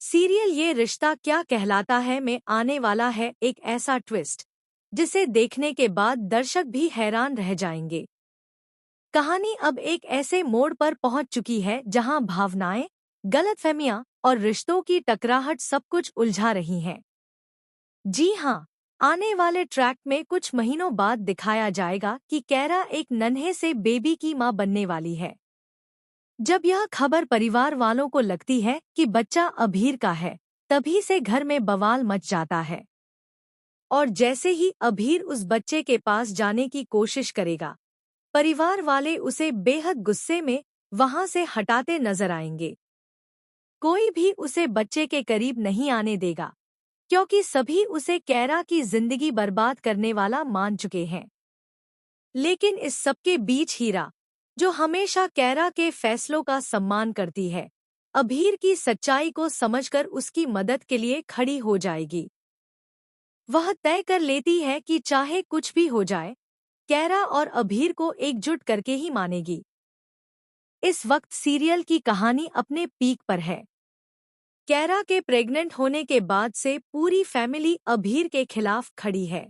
Serial ये रिश्ता क्या कहलाता है में आने वाला है एक ऐसा ट्विस्ट जिसे देखने के बाद दर्शक भी हैरान रह जाएंगे। कहानी अब एक ऐसे मोड़ पर पहुंच चुकी है जहां भावनाएं, गलतफहमियां और रिश्तों की टकराहट सब कुछ उलझा रही हैं। जी हाँ, आने वाले ट्रैक में कुछ महीनों बाद दिखाया जाएगा कि कैरा एक नन्हे से बेबी की मां बनने वाली है। जब यह खबर परिवार वालों को लगती है कि बच्चा अभीर का है, तभी से घर में बवाल मच जाता है। और जैसे ही अभीर उस बच्चे के पास जाने की कोशिश करेगा, परिवार वाले उसे बेहद गुस्से में वहां से हटाते नजर आएंगे। कोई भी उसे बच्चे के करीब नहीं आने देगा, क्योंकि सभी उसे कैरा की जिंदगी बर्बाद करने वाला मान चुके हैं। लेकिन इस सबके बीच हीरा, जो हमेशा कैरा के फैसलों का सम्मान करती है, अभीर की सच्चाई को समझकर उसकी मदद के लिए खड़ी हो जाएगी। वह तय कर लेती है कि चाहे कुछ भी हो जाए, कैरा और अभीर को एकजुट करके ही मानेगी। इस वक्त सीरियल की कहानी अपने पीक पर है। कैरा के प्रेग्नेंट होने के बाद से पूरी फैमिली अभीर के खिलाफ खड़ी है।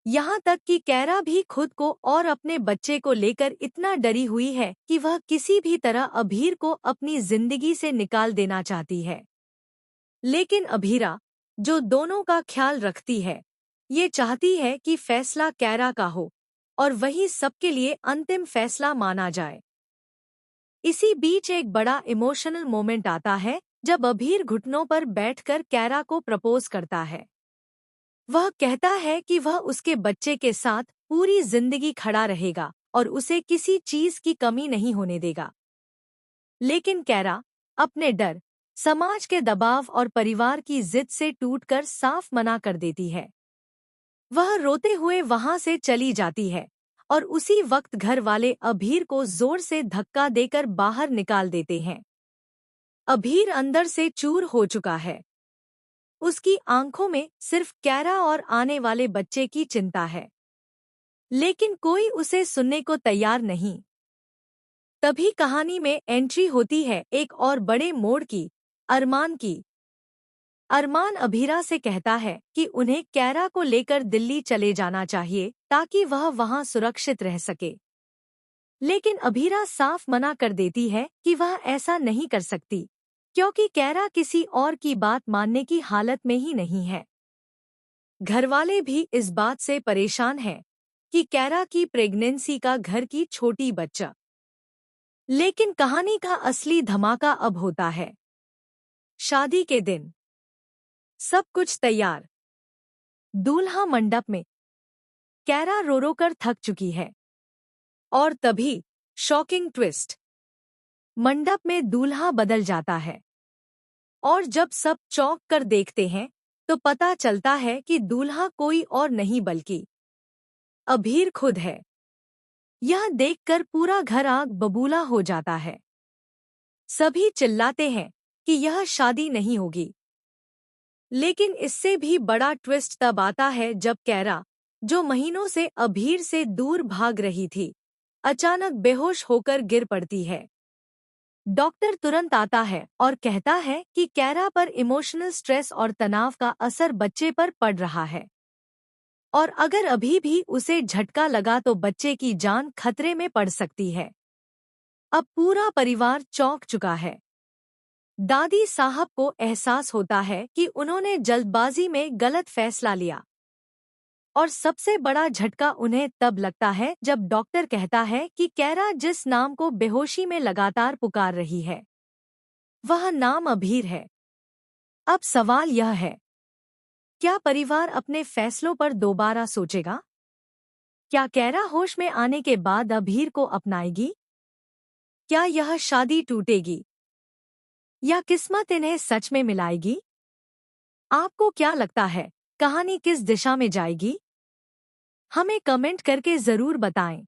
यहाँ तक कि कैरा भी खुद को और अपने बच्चे को लेकर इतना डरी हुई है कि वह किसी भी तरह अभीर को अपनी जिंदगी से निकाल देना चाहती है। लेकिन अभीरा, जो दोनों का ख्याल रखती है, ये चाहती है कि फैसला कैरा का हो और वही सबके लिए अंतिम फैसला माना जाए। इसी बीच एक बड़ा इमोशनल मोमेंट आता है जब अभीर घुटनों पर बैठकर कैरा को प्रपोज करता है। वह कहता है कि वह उसके बच्चे के साथ पूरी जिंदगी खड़ा रहेगा और उसे किसी चीज की कमी नहीं होने देगा। लेकिन कैरा अपने डर, समाज के दबाव और परिवार की जिद से टूटकर साफ मना कर देती है। वह रोते हुए वहां से चली जाती है और उसी वक्त घर वाले अभीर को जोर से धक्का देकर बाहर निकाल देते हैं। अभीर अंदर से चूर हो चुका है। उसकी आंखों में सिर्फ कैरा और आने वाले बच्चे की चिंता है, लेकिन कोई उसे सुनने को तैयार नहीं। तभी कहानी में एंट्री होती है एक और बड़े मोड़ की, अरमान की। अरमान अभीरा से कहता है कि उन्हें कैरा को लेकर दिल्ली चले जाना चाहिए ताकि वह वहां सुरक्षित रह सके। लेकिन अभीरा साफ मना कर देती है कि वह ऐसा नहीं कर सकती, क्योंकि कैरा किसी और की बात मानने की हालत में ही नहीं है। घरवाले भी इस बात से परेशान हैं कि कैरा की प्रेगनेंसी का घर की छोटी बच्चा। लेकिन कहानी का असली धमाका अब होता है। शादी के दिन सब कुछ तैयार। दूल्हा मंडप में। कैरा रो रो कर थक चुकी है। और तभी शॉकिंग ट्विस्ट। मंडप में दूल्हा बदल जाता है। और जब सब चौंक कर देखते हैं तो पता चलता है कि दूल्हा कोई और नहीं बल्कि अभीर खुद है। यह देखकर पूरा घर आग बबूला हो जाता है। सभी चिल्लाते हैं कि यह शादी नहीं होगी। लेकिन इससे भी बड़ा ट्विस्ट तब आता है जब कैरा, जो महीनों से अभीर से दूर भाग रही थी, अचानक बेहोश होकर गिर पड़ती है। डॉक्टर तुरंत आता है और कहता है कि कैरा पर इमोशनल स्ट्रेस और तनाव का असर बच्चे पर पड़ रहा है, और अगर अभी भी उसे झटका लगा तो बच्चे की जान खतरे में पड़ सकती है। अब पूरा परिवार चौंक चुका है। दादी साहब को एहसास होता है कि उन्होंने जल्दबाजी में गलत फैसला लिया, और सबसे बड़ा झटका उन्हें तब लगता है जब डॉक्टर कहता है कि कैरा जिस नाम को बेहोशी में लगातार पुकार रही है, वह नाम अभीर है। अब सवाल यह है, क्या परिवार अपने फैसलों पर दोबारा सोचेगा? क्या कैरा होश में आने के बाद अभीर को अपनाएगी? क्या यह शादी टूटेगी या किस्मत इन्हें सच में मिलाएगी? आपको क्या लगता है, कहानी किस दिशा में जाएगी? हमें कमेंट करके जरूर बताएं।